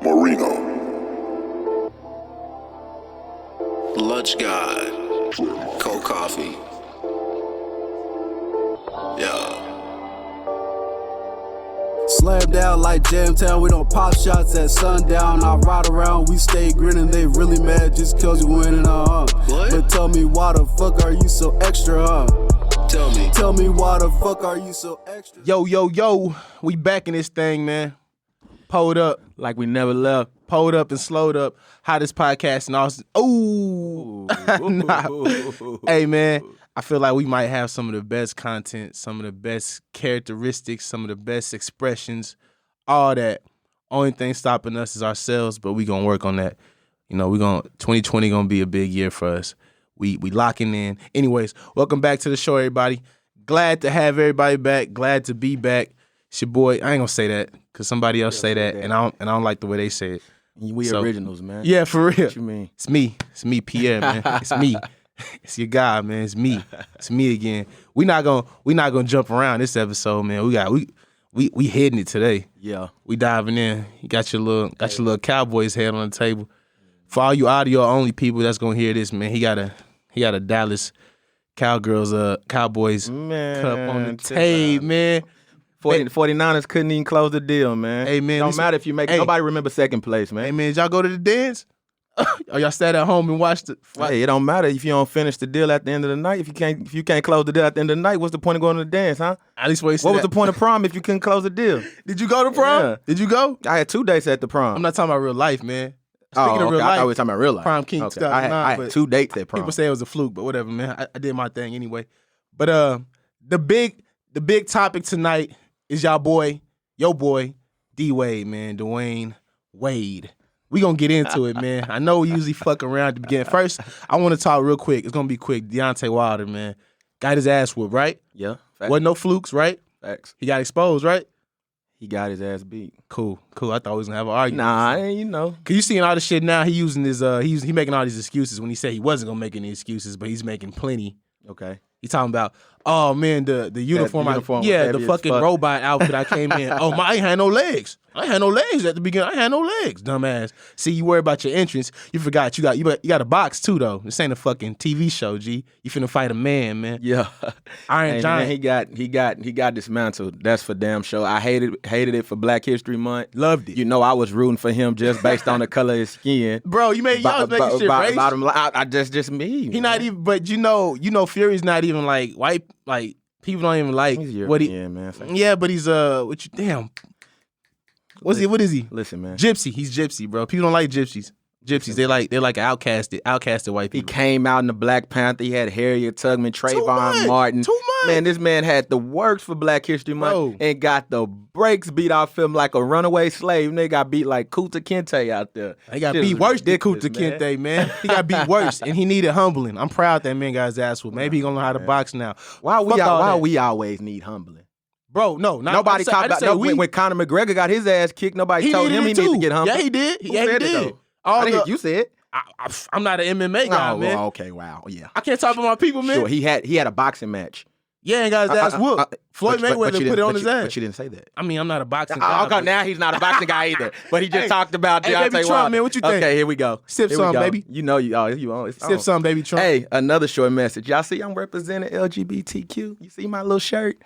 Marino. Lunch God. Cold coffee. Yeah. Slam down like Jamtown, we don't pop shots at sundown. I ride around, we stay grinning, they really mad just cause we winning, What? But tell me why the fuck are you so extra, Tell me why the fuck are you so extra? Yo, we back in this thing, man. Pulled up like we never left. Pulled up and slowed up. Hottest podcast in Austin. Ooh. Nah. Hey, man, I feel like we might have some of the best content, some of the best characteristics, some of the best expressions, all that. Only thing stopping us is ourselves, but we gonna work on that. You know, 2020 gonna be a big year for us. We locking in. Anyways, welcome back to the show, everybody. Glad to have everybody back. Glad to be back. It's your boy. I ain't gonna say that because somebody else say that, and I don't like the way they say it. We originals, man. Yeah, for real. What you mean? It's me, Pierre, man. It's me. It's your guy, man. It's me. It's me again. We not gonna jump around this episode, man. We hitting it today. Yeah. We diving in. You got your little Cowboys head on the table. For all you audio only people that's gonna hear this, man, he got a Dallas Cowboys cup on the tape, man. 49ers couldn't even close the deal, man. Hey, man, don't matter if you make nobody remember second place, man. Hey, man, did y'all go to the dance? Or y'all sat at home and watched it? Hey, it don't matter if you don't finish the deal at the end of the night. If you can't close the deal at the end of the night, what's the point of going to the dance, huh? At least what was the point of prom if you couldn't close the deal? Did you go to prom? Yeah. Did you go? I had 2 dates at the prom. I'm not talking about real life, man. Speaking of real I life, thought we were talking about real life. Prom King okay. stuff. I had 2 dates at prom. People say it was a fluke, but whatever, man. I did my thing anyway. But the big topic tonight is your boy, D Wade, man, Dwayne Wade. We gonna get into it, man. I know we usually fuck around at the beginning. First, I want to talk real quick. It's gonna be quick. Deontay Wilder, man, got his ass whooped, right? Yeah. Wasn't no flukes, right? Facts. He got exposed, right? He got his ass beat. Cool. I thought we was gonna have an argument. Nah, you know. Cause you seeing all this shit now. He using his he making all these excuses when he said he wasn't gonna make any excuses, but he's making plenty. Okay. He talking about, oh man, the uniform, the fucking fuck. robot outfit I came in. Oh my, I ain't had no legs. I ain't had no legs at the beginning. I ain't had no legs, dumbass. See, you worry about your entrance. You forgot you got a box too though. This ain't a fucking TV show, G. You finna fight a man, man. Yeah. Iron Giant. Man, he got dismantled. That's for damn sure. I hated it for Black History Month. Loved it. You know I was rooting for him just based on the color of his skin. Bro, y'all was making shit race. I just me. He not even, but you know Fury's not even like white. Like people don't even like what he. Yeah, man. Yeah, but he's damn. What is he? Listen, man. Gypsy. He's gypsy, bro. People don't like gypsies. They're like outcasted white people. He came out in the Black Panther. He had Harriet Tubman, Trayvon Martin. Too much. Man, this man had the works for Black History Month and got the brakes beat off him like a runaway slave. And they got beat like Kunta Kinte out there. They got beat worse than Kunta Kinte, man. He got beat worse, and he needed humbling. I'm proud that man got his ass whooped. Maybe he gonna learn how to box now. Why we always need humbling? Bro, no. Nobody talked about when Conor McGregor got his ass kicked. Nobody told him he needed to get humbled. Yeah, he did. Who said it, though? You said. I'm not an MMA guy, man. Well, okay, wow, yeah. I can't talk about my people, man. Sure, he had a boxing match. Yeah, and got his ass whooped. Floyd Mayweather put it on his ass. But you didn't say that. I mean, I'm not a boxing guy. Okay, now he's not a boxing guy either. But he just talked about Deontay Baby Trump, Wilder. man, what you think? Okay, here we go. Sip some, baby. You know you on. Sip some, baby Trump. Hey, another short message. Y'all see I'm representing LGBTQ. You see my little shirt?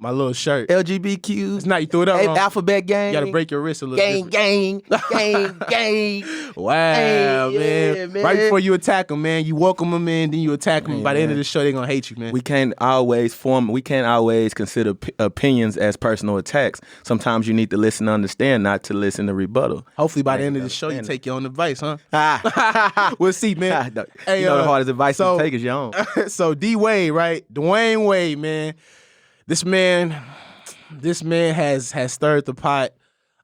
My little shirt. LGBTQ. It's not, you threw it up wrong. Alphabet gang. You gotta break your wrist a little bit. Gang. Wow, Hey, man. yeah, Right man. before you attack them, man, you welcome them in, then you attack them. By the end of the show, they're gonna hate you, man. We can't always consider opinions as personal attacks. Sometimes you need to listen to understand, not to listen to rebuttal. Hopefully by the end of the show, you take your own advice, huh? We'll see, man. Hey, the hardest advice to take is your own. So D Wade, right? Dwayne Wade, man. This man has stirred the pot,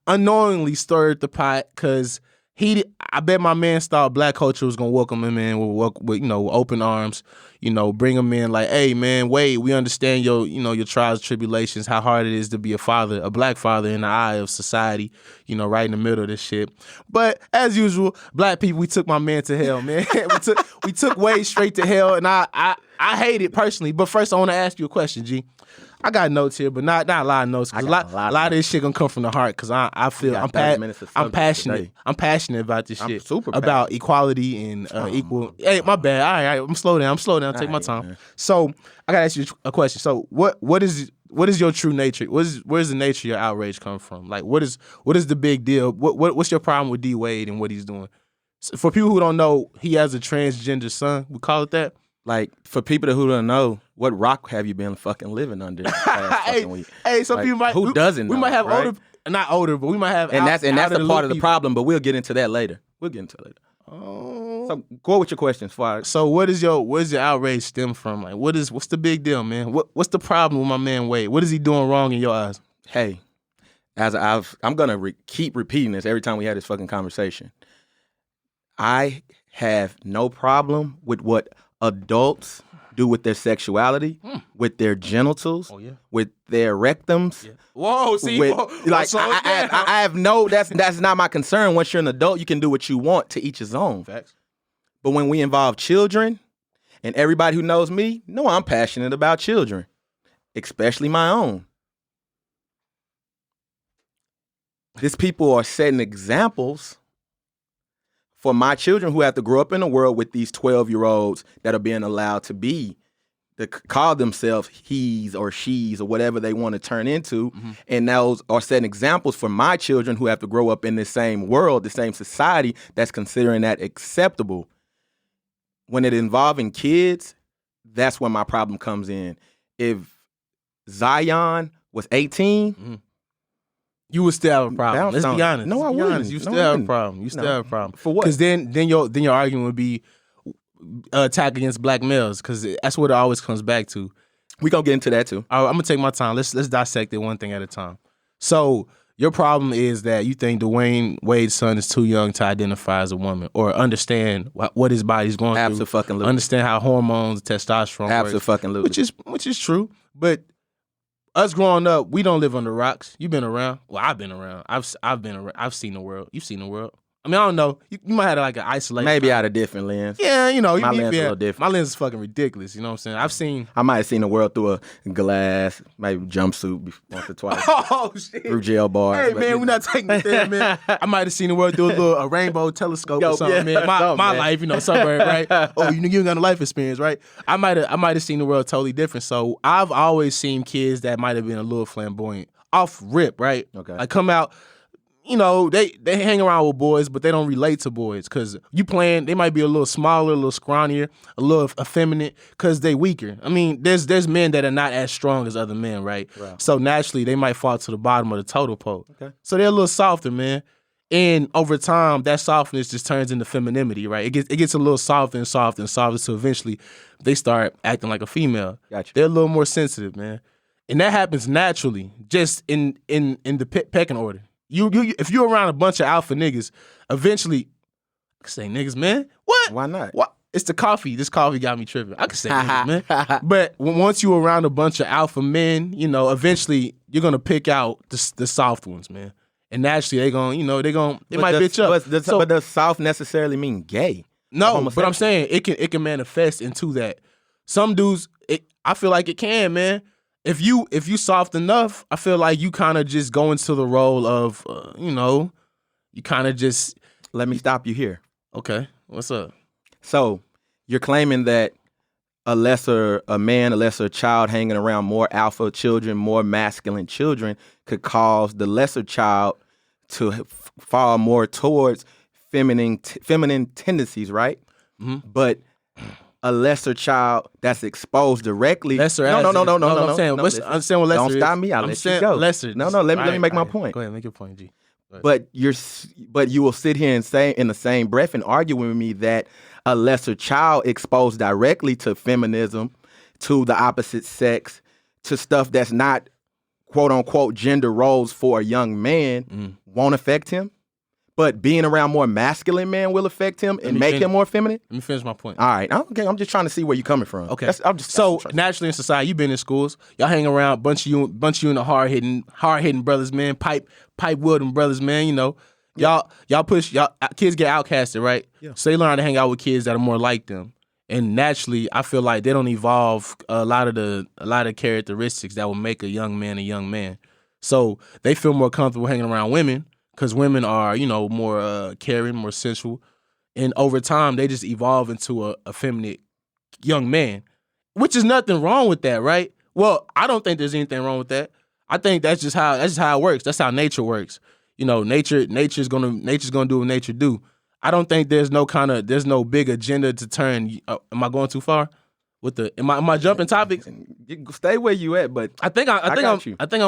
unknowingly stirred the pot, because I bet my man thought black culture was gonna welcome him in with open arms, bring him in like, hey man, Wade, we understand your trials and tribulations, how hard it is to be a father, a black father in the eye of society, right in the middle of this shit. But as usual, black people, we took my man to hell, man. we took Wade straight to hell, and I hate it personally. But first, I want to ask you a question, G. I got notes here, but not a lot of notes. 'Cause a lot of this shit gonna come from the heart. Cause I feel I'm passionate. today. I'm passionate about this shit. super about equality and equal. Hey, my bad. All right. I'm slow down. Take my time. Man. So I gotta ask you a question. So what is your true nature? Where's the nature of your outrage come from? Like what is the big deal? What's your problem with D Wade and what he's doing? So for people who don't know, he has a transgender son. We call it that. Like, for people who don't know, what rock have you been fucking living under the past fucking week? Hey, some people might. Who doesn't? We know, might have right? not older, but we might have. And that's the part of the people. problem. But we'll get into that later. Oh. So go with your questions, Fire. So where's your outrage stem from? Like, what's the big deal, man? What's the problem with my man Wade? What is he doing wrong in your eyes? Hey, I'm gonna keep repeating this every time we have this fucking conversation. I have no problem with what adults do with their sexuality, with their genitals, with their rectums. Yeah. Whoa, see, like I have no. That's not my concern. Once you're an adult, you can do what you want, to each his own. Facts. But when we involve children, and everybody who knows me, know I'm passionate about children, especially my own. These people are setting examples for my children who have to grow up in a world with these 12-year-olds that are being allowed to call themselves he's or she's or whatever they want to turn into. Mm-hmm. And those are setting examples for my children who have to grow up in the same world, the same society that's considering that acceptable. When it involving kids, that's when my problem comes in. If Zion was 18, you would still have a problem. Let's be honest. No, I wouldn't. You still have a problem. You still have a problem. For what? Because then your argument would be attack against black males. Because that's what it always comes back to. We gonna get into that too. I'm gonna take my time. Let's dissect it one thing at a time. So your problem is that you think Dwayne Wade's son is too young to identify as a woman or understand what his body's going through. Absolutely. Understand how hormones, testosterone works. Absolutely. Which is true, but. Us growing up, we don't live under rocks. You've been around. Well, I've been around. I've been around. I've seen the world. You've seen the world. I mean, I don't know. You might have like an isolated. Maybe out of different lens. Yeah, you know. My lens a little different. My lens is fucking ridiculous. You know what I'm saying? I might have seen the world through a glass, maybe jumpsuit once or twice. Oh, shit. Through jail bars. Hey, man, we're not taking it there, man. I might have seen the world through a rainbow telescope or something, man. My life, you know, suburb, right? Oh, you ain't got no life experience, right? I might have seen the world totally different. So I've always seen kids that might have been a little flamboyant. Off rip, right? Okay. Like come out. You know, they hang around with boys, but they don't relate to boys because they might be a little smaller, a little scrawnier, a little effeminate because they weaker. I mean, there's men that are not as strong as other men, right? So naturally, they might fall to the bottom of the totem pole. Okay. So they're a little softer, man. And over time, that softness just turns into femininity, right? It gets a little softer and softer and softer, so eventually they start acting like a female. Gotcha. They're a little more sensitive, man. And that happens naturally, just in the pecking order. You if you're around a bunch of alpha niggas, eventually, I can say niggas, man. What? Why not? What? It's the coffee. This coffee got me tripping. I can say niggas, man. But once you're around a bunch of alpha men, you know, eventually you're gonna pick out the soft ones, man. And naturally they might bitch up. But does soft necessarily mean gay? No, but I'm saying it can manifest into that. Some dudes, I feel like it can, man. If you soft enough, I feel like you kind of just go into the role of, you kind of just. Let me stop you here. Okay, what's up? So you're claiming that a lesser child hanging around more alpha children, more masculine children could cause the lesser child to fall more towards feminine tendencies, right? Mm-hmm. But a lesser child that's exposed directly. Lesser. No. I'm saying, understand what lesser Don't is. stop me. I'll let you go. Lesser. No. Let me make my point. Go ahead, make your point, G. But you will sit here and say in the same breath and argue with me that a lesser child exposed directly to feminism, to the opposite sex, to stuff that's not quote unquote gender roles for a young man won't affect him. But being around more masculine men will affect him and make him more feminine? Let me finish my point. All right. Okay, I'm just trying to see where you're coming from. Okay. Naturally in society, you've been in schools. Y'all hang around, bunch of you in the hard-hitting brothers, man. Pipe wielding brothers, man, you know. Y'all kids get outcasted, right? Yeah. So they learn how to hang out with kids that are more like them. And naturally, I feel like they don't evolve a lot of characteristics that will make a young man a young man. So they feel more comfortable hanging around women because women are, more caring, more sensual. And over time, they just evolve into a effeminate young man, which is nothing wrong with that, right? Well, I don't think there's anything wrong with that. I think that's just how it works. That's how nature works. Nature's gonna do what nature do. I don't think there's no big agenda to turn. Am I going too far? Am I jumping topics? Stay where you at, but I think I'm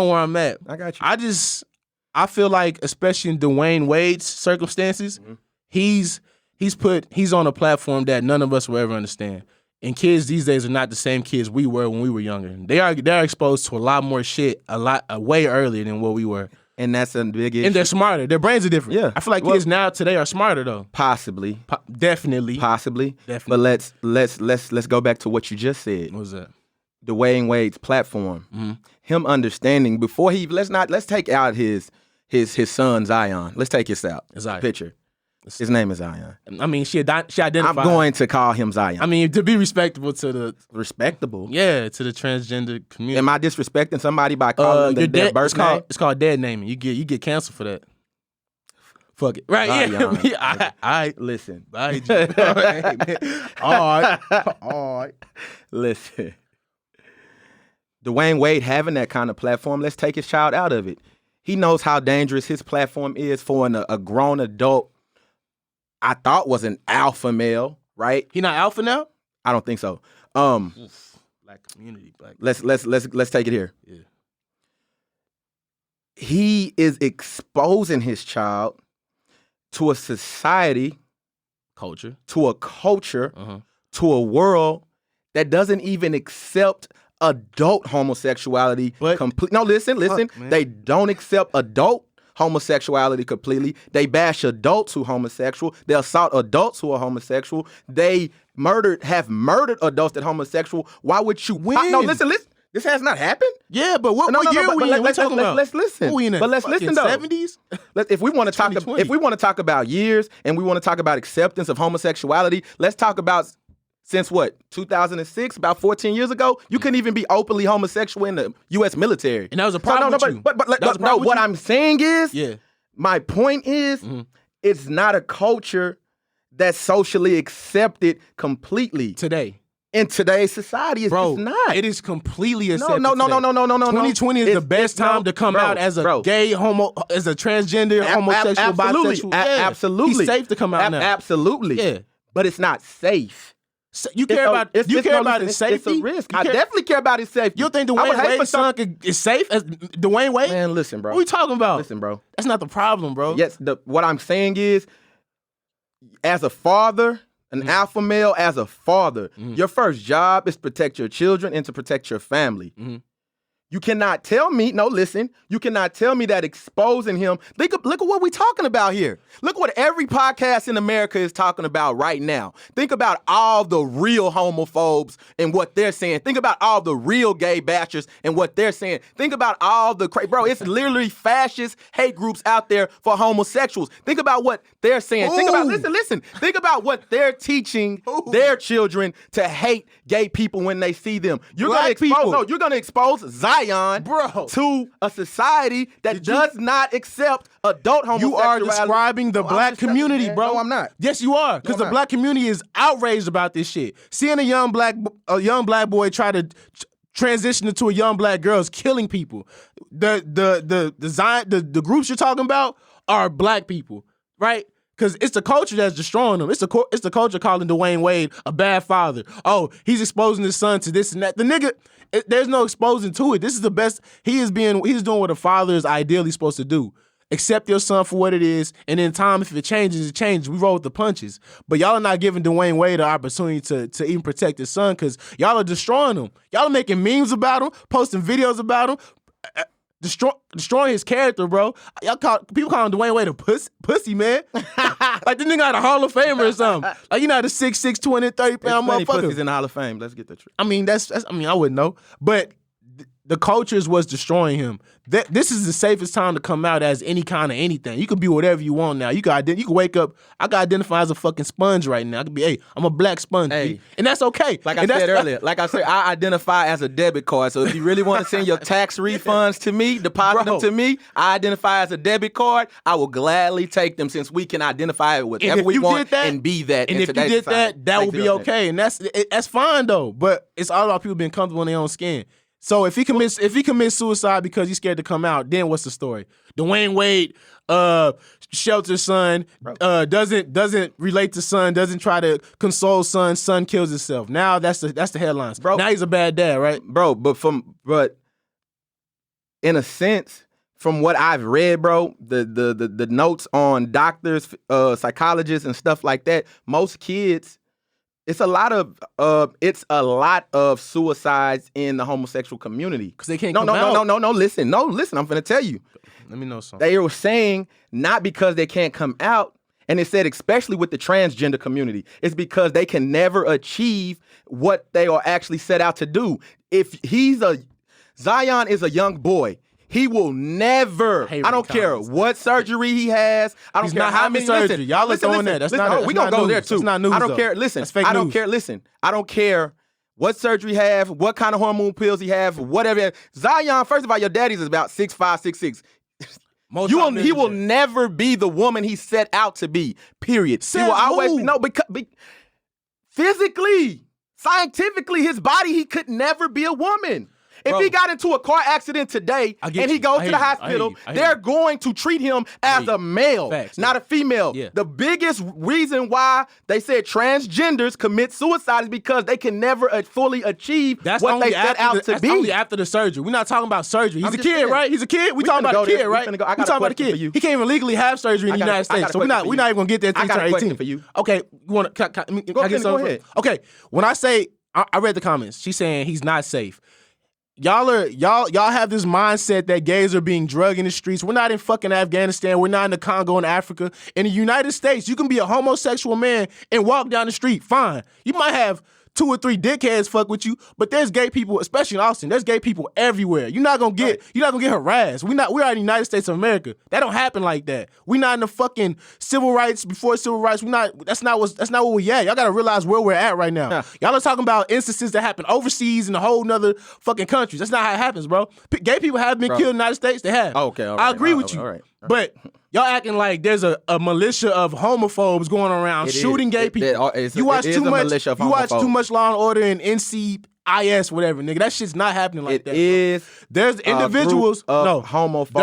where I'm at. I got you. I feel like, especially in Dwayne Wade's circumstances, he's on a platform that none of us will ever understand. And kids these days are not the same kids we were when we were younger. They're exposed to a lot more shit way earlier than what we were. And that's a big issue. And they're smarter. Their brains are different. Yeah. I feel like kids now today are smarter though. Possibly. Definitely. Possibly. Definitely. But let's go back to what you just said. What was that? Dwayne Wade's platform. Mm-hmm. Him understanding before let's take out his son Zion. Let's take this out. Zion. Picture. His name is Zion. I mean, she identified. I'm going to call him Zion. I mean, to be respectable to the respectable. Yeah, to the transgender community. Am I disrespecting somebody by calling them their birth name? It's called dead naming. You get canceled for that. Fuck it. Right? Zion. Yeah. I listen. All right. Listen. Dwayne Wade having that kind of platform, let's take his child out of it. He knows how dangerous his platform is for a grown adult. I thought was an alpha male, right? He not alpha now? I don't think so. Black community. Let's take it here. Yeah. He is exposing his child to a society, culture, to a culture, to a world that doesn't even accept adult homosexuality completely. No, listen. They don't accept adult homosexuality completely. They bash adults who are homosexual. They assault adults who are homosexual. They have murdered adults that are homosexual. Why would you? No, listen. This has not happened. Yeah, but what year we in? Let's listen. But let's listen though. 70s? If we want to talk about years and we want to talk about acceptance of homosexuality, let's talk about since what, 2006, about 14 years ago, you couldn't even be openly homosexual in the U.S. military. And that was a problem with you. But what I'm saying is, my point is, it's not a culture that's socially accepted completely. Today. In today's society, it's not. It is completely accepted. No. 2020 is the best time to come out as a gay, as a transgender, homosexual, bisexual. Absolutely. He's safe to come out now. Absolutely. Yeah. But it's not safe. So you care about his safety? It's a risk. I definitely care about his safety. You think Dwayne Wade's son is safe as Dwayne Wade? Man, listen, bro. What are we talking about? Listen, bro. That's not the problem, bro. Yes, what I'm saying is, as a father, an alpha male, as a father, your first job is to protect your children and to protect your family. You cannot tell me, you cannot tell me that exposing him, look at what we're talking about here. Look what every podcast in America is talking about right now. Think about all the real homophobes and what they're saying. Think about all the real gay bashers and what they're saying. Think about all the bro, it's literally fascist hate groups out there for homosexuals. Think about what they're saying. Think about, listen. Think about what they're teaching their children to hate gay people when they see them. You're going to expose Zion to a society that does not accept adult homosexuality. You are describing the black community, bro. No, I'm not. Yes, you are, because the black community is outraged about this shit. Seeing a young black boy try to transition into a young black girl is killing people. The groups you're talking about are black people, right? Because it's the culture that's destroying them. It's the culture calling Dwayne Wade a bad father. Oh, he's exposing his son to this and that. The nigga, there's no exposing to it. This is the best. He's doing what a father is ideally supposed to do. Accept your son for what it is, and in time, if it changes, it changes. We roll with the punches. But y'all are not giving Dwayne Wade the opportunity to even protect his son because y'all are destroying him. Y'all are making memes about him, posting videos about him. Destroying his character, bro. People calling Dwayne Wade a pussy, man. Like the nigga out of Hall of Fame or something. Like, you know, the 6'6", 230-pound motherfucker. Pussies in the Hall of Fame. Let's get the truth. I mean, I wouldn't know. But the culture is what's destroying him. This is the safest time to come out as any kind of anything. You can be whatever you want now. You can wake up. I can identify as a fucking sponge right now. I can be, hey, I'm a black sponge, Hey. and that's okay. Like I said earlier, I identify as a debit card. So if you really want to send your tax refunds to me, deposit them to me, I identify as a debit card. I will gladly take them since we can identify with whatever we want and be that. And if you did that would be okay. And that's fine though. But it's all about people being comfortable in their own skin. So if he commits suicide because he's scared to come out, then what's the story? Dwayne Wade, shelters son, doesn't relate to son, doesn't try to console son. Son kills himself. Now that's the headlines, bro. Now he's a bad dad, right, bro? But in a sense, from what I've read, bro, the notes on doctors, psychologists, and stuff like that, most kids. It's a lot of suicides in the homosexual community because they can't come out. No. Listen. I'm finna tell you. Let me know something. They were saying not because they can't come out, and it said especially with the transgender community, it's because they can never achieve what they are actually set out to do. If Zion is a young boy. He will never. I don't care what surgery he has. I don't care how many surgery. Y'all are throwing that. That's not. We gonna go there too. That's not news. I don't care. Listen. I don't care. Listen. I don't care what surgery he have, what kind of hormone pills he have, whatever. Zion. First of all, your daddy's is about 6'5", 6'6". He will never be the woman he set out to be. Period. He will always because physically, scientifically, his body, he could never be a woman. If he got into a car accident today and he goes to the hospital, they're going to treat him as a male, not a female. Yeah. The biggest reason why they said transgenders commit suicide is because they can never fully achieve what they set out to be. That's only after the surgery. We're not talking about surgery. He's a kid, right? He's a kid. We're talking about a kid, right? We're talking about a kid. He can't even legally have surgery in the United States. So we're not even going to get there until he turns 18. For you. Okay, you want to go ahead. Okay, when I say, I read the comments. She's saying he's not safe. Y'all have this mindset that gays are being drugged in the streets. We're not in fucking Afghanistan. We're not in the Congo in Africa. In the United States, you can be a homosexual man and walk down the street. Fine. You might have 2 or 3 dickheads fuck with you, but there's gay people, especially in Austin. There's gay people everywhere. You're not gonna get harassed. We're in the United States of America. That don't happen like that. We're not in the fucking civil rights before civil rights. That's not where we at. Y'all gotta realize where we're at right now. Y'all are talking about instances that happen overseas in a whole nother fucking countries. That's not how it happens, bro. Gay people have been killed in the United States. They have. Okay, all right. I agree with you. All right. But y'all acting like there's a militia of homophobes going around shooting gay people. You watch too much Law and Order and NCIS, whatever, nigga. That shit's not happening like that. There's individuals. Homophobes.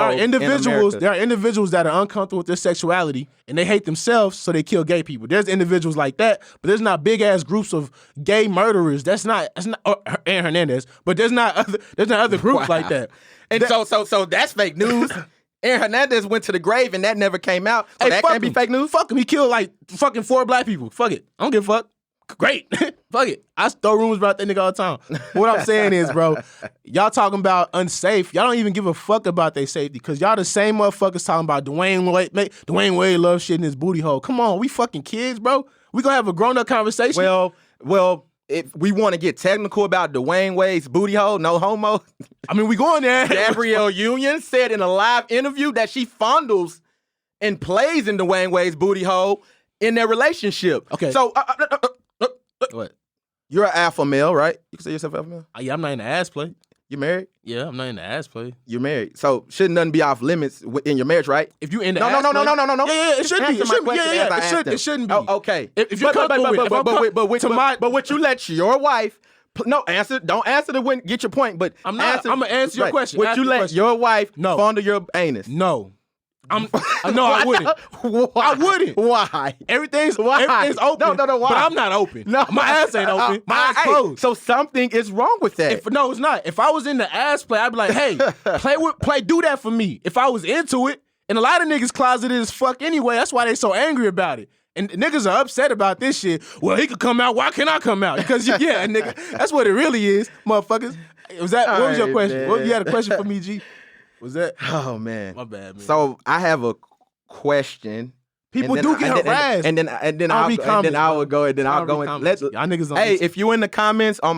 There are individuals that are uncomfortable with their sexuality and they hate themselves, so they kill gay people. There's individuals like that, but there's not big ass groups of gay murderers. That's not Aaron Hernandez, but there's not other groups like that. And so that's fake news. Aaron Hernandez went to the grave and that never came out. So that can't be fake news? Fuck him. He killed like fucking 4 black people. Fuck it. I don't give a fuck. Great. Fuck it. I throw rumors about that nigga all the time. What I'm saying is, bro, y'all talking about unsafe. Y'all don't even give a fuck about their safety because y'all the same motherfuckers talking about Dwayne Wade. Dwayne Wade loves shit in his booty hole. Come on. We fucking kids, bro. We gonna have a grown-up conversation. Well, if we want to get technical about Dwayne Wade's booty hole, no homo. I mean, we going there. Gabrielle Union said in a live interview that she fondles and plays in Dwayne Wade's booty hole in their relationship. Okay. So, what? You're an alpha male, right? You can say yourself alpha male? Yeah, I'm not in the ass play. You married? Yeah, I'm not in the ass play. You're married. So, shouldn't nothing be off limits in your marriage, right? If you in the No. Yeah, it should be. It shouldn't be. Oh, okay. If you're comfortable with it. But would you let your wife... don't answer to get your point, but I'm gonna answer your question. Would you let your wife fondle your anus? No. I wouldn't. Why? I wouldn't. Why? Everything's open. No, why? But I'm not open. No, my ass ain't open. My ass closed. So something is wrong with that. No, it's not. If I was in the ass play, I'd be like, hey, do that for me. If I was into it, and a lot of niggas closeted as fuck anyway, that's why they so angry about it. And niggas are upset about this shit. Well, he could come out. Why can't I come out? Because nigga, that's what it really is, motherfuckers. What was your question? You had a question for me, G? Was that? Oh man, my bad, man. So I have a question. People do get harassed, and then I'll go. Y'all niggas don't. Hey, if you in the comments on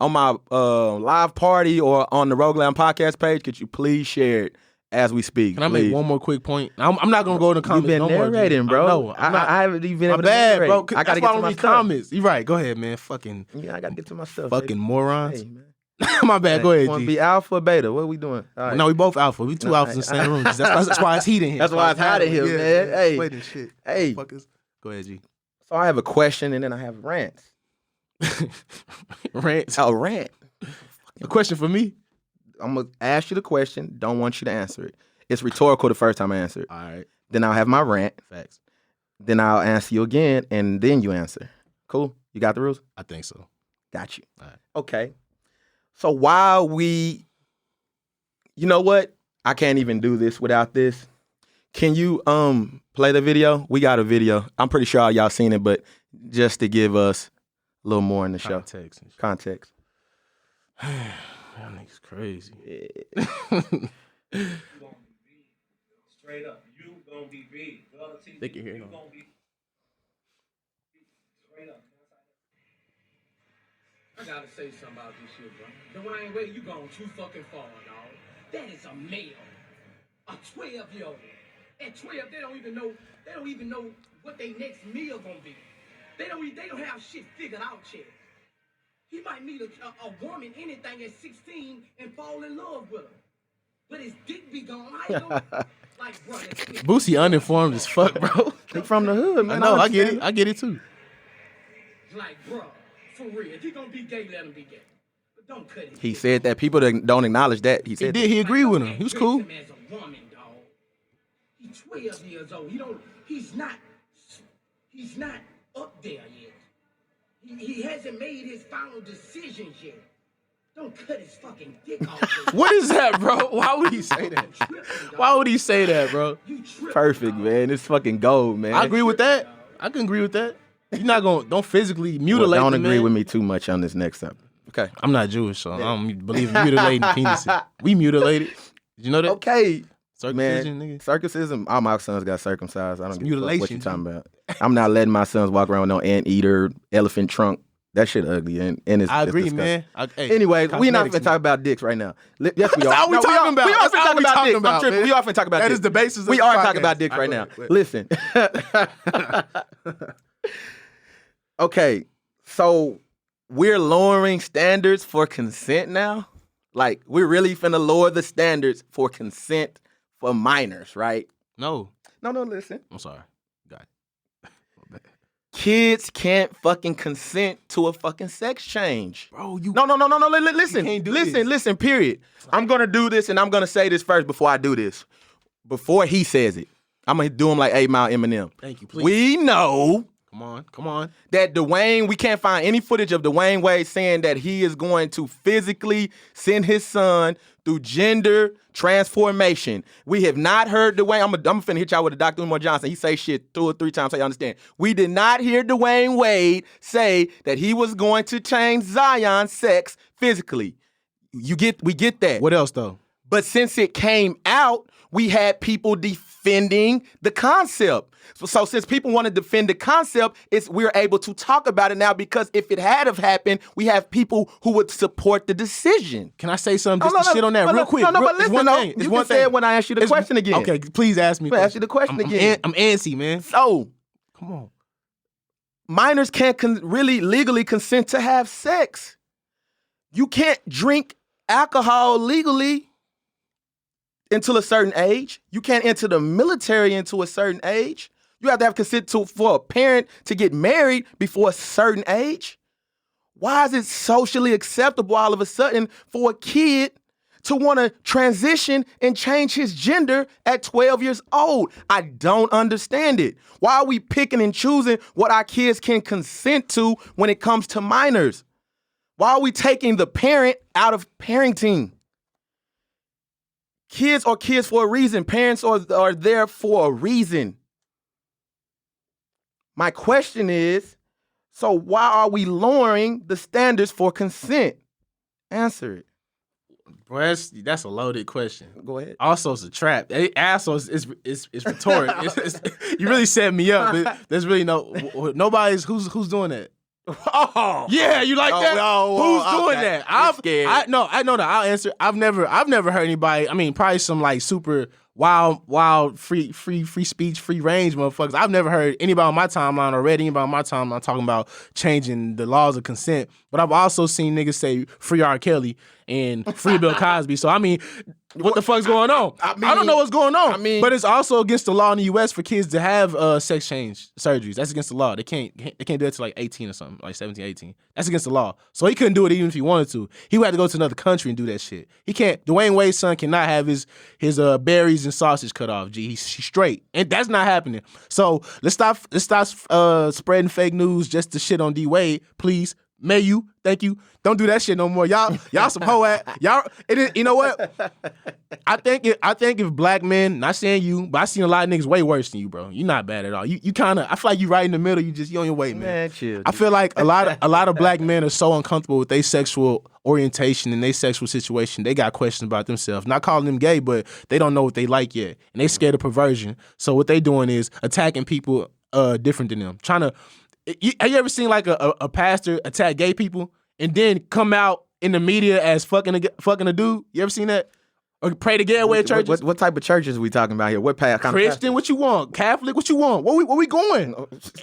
live party or on the Rogue Lounge podcast page, could you please share it as we speak? Can I make one more quick point? I'm not gonna go in the comments. You've been narrating, bro. No, I haven't even been I'm able to bad, narrate. bro. I gotta get to my stuff. comments. You right. Go ahead, man. Fucking Yeah, I gotta get to my stuff. fucking morons. Hey, man. My bad. Go ahead, Want to G. be alpha or beta? What are we doing? All right. No, we both alpha. We two alphas in the same room. That's why it's heat in here. That's why it's hot in here, man. Hey. Wait and shit. Hey. Fuckers. Go ahead, G. So I have a question and then I have rants. Rants. A rant. A question for me. I'm gonna ask you the question. Don't want you to answer it. It's rhetorical the first time I answer it. All right. Then I'll have my rant. Facts. Then I'll answer you again, and then you answer. Cool? You got the rules? I think so. Got you. All right. Okay. So while you know what? I can't even do this without this. Can you play the video? We got a video. I'm pretty sure all y'all seen it, but just to give us a little more in the show. Context. And shit. Context. That nigga's crazy. Straight up, you gonna be big. They can hear you him. gonna be straight up. I gotta say something about this shit, bro. Dwayne Wade, you gone too fucking far, dog. That is a male, a 12-year-old. At 12, they don't even know what their next meal gonna be. They don't have shit figured out yet. He might meet a woman, anything at 16, and fall in love with her. But his dick be gone. How you know? Like, bro, Boosie uninformed as fuck, bro. They from the hood, I man. know. I get understand it. I get it too. like, bro, for real. If he gonna be gay, let him be gay. But don't cut it. He said that. People that don't acknowledge that. He He said did. He agreed with him. He was cool. Him as a woman, dog. He's 12 years old. He's not up there yet. He hasn't made his final decisions yet. Don't cut his fucking dick off. What is that, bro? Why would he say that? Why would he say that, bro? You tripping, perfect, dog. man. It's fucking gold, man. I agree with that. I can agree with that. You're not gonna don't physically Well, mutilate. don't the agree man. with me too much on this next subject. Okay. I'm not Jewish, so I don't believe in mutilating penises. We mutilated. Did you know that? Okay. Circumcision, Man, nigga. circumcision. All my sons got circumcised. I don't give a fuck what you mutilation, talking about. I'm not letting my sons walk around with no anteater, elephant trunk. That shit ugly and it's I it's agree, disgusting. man. Hey, Anyway, we not cosmetics, finna talk about dicks right now. Yes, we are. That's all we No, talking about. We are That's finna all talk we about talking dicks. about, I'm tripping. man. We are finna talk about That dicks. is the basis of We the are podcast. talking about dicks All right right, now. go ahead. Listen. Okay, so we're lowering standards for consent now. Like, we're really finna lower the standards for consent for minors, right? No, No, listen. I'm sorry. Got it. My bad. Kids can't fucking consent to a fucking sex change. Bro, you No. Listen, can't do listen, this. listen. Period. I'm gonna do this, and I'm gonna say this first before I do this. Before he says it, I'm gonna do him like 8 Mile Eminem. Thank you, please. We know Come on. that Dwayne. We can't find any footage of Dwayne Wade saying that he is going to physically send his son through gender transformation. We have not heard Dwayne. I'm finna hit y'all with Dr. Umar Johnson. He say shit 2 or 3 times so you understand. We did not hear Dwayne Wade say that he was going to change Zion's sex physically. We get that. What else though? But since it came out, we had people defending the concept. So since people want to defend the concept, we're able to talk about it now because if it had have happened, we have people who would support the decision. Can I say something just to shit on that real quick? No, but It's listen, one no, thing. It's you one can say it thing. when I ask you the question again. Okay, please ask me. I'm gonna ask you the question again. I'm antsy, man. So Come on. minors can't really legally consent to have sex. You can't drink alcohol legally until a certain age. You can't enter the military until a certain age. You have to have consent for a parent to get married before a certain age. Why is it socially acceptable all of a sudden for a kid to want to transition and change his gender at 12 years old? I don't understand it. Why are we picking and choosing what our kids can consent to when it comes to minors? Why are we taking the parent out of parenting? Kids are kids for a reason. Parents are there for a reason. My question is, so why are we lowering the standards for consent? Answer it. Bro, that's a loaded question. Go ahead. Also, it's a trap. Also, it's rhetoric. You really set me up. There's really nobody's who's doing that. Oh, Yeah, you like that? Who's doing okay. that? I'm scared. I know that. I'll answer. I've never heard anybody. I mean, probably some like super wild, free speech, free range motherfuckers. I've never heard anybody on my timeline or read anybody on my timeline talking about changing the laws of consent. But I've also seen niggas say free R. Kelly and free Bill Cosby. So I mean, what the fuck's going on? I don't know what's going on. But it's also against the law in the U.S. for kids to have sex change surgeries. That's against the law. They can't do it to like 18 or something, like 17, 18. That's against the law. So he couldn't do it even if he wanted to. He would have to go to another country and do that shit. He can't. Dwayne Wade's son cannot have his berries and sausage cut off. He's straight, and that's not happening. So let's stop spreading fake news just to shit on D Wade, please. May you, thank you. Don't do that shit no more. Y'all some hoe ass. You know what? I think if black men, not saying you, but I seen a lot of niggas way worse than you, bro. You not bad at all. You kind of, I feel like you right in the middle. You on your way, man. Man, chill. I feel like a lot of black men are so uncomfortable with their sexual orientation and their sexual situation. They got questions about themselves. Not calling them gay, but they don't know what they like yet, and they scared of perversion. So what they doing is attacking people different than them, trying to. Have you ever seen like a pastor attack gay people and then come out in the media as fucking a dude? You ever seen that? Or pray to gay away at churches? What type of churches we talking about here? What Christian? What you want? Catholic? What you want? Where we going?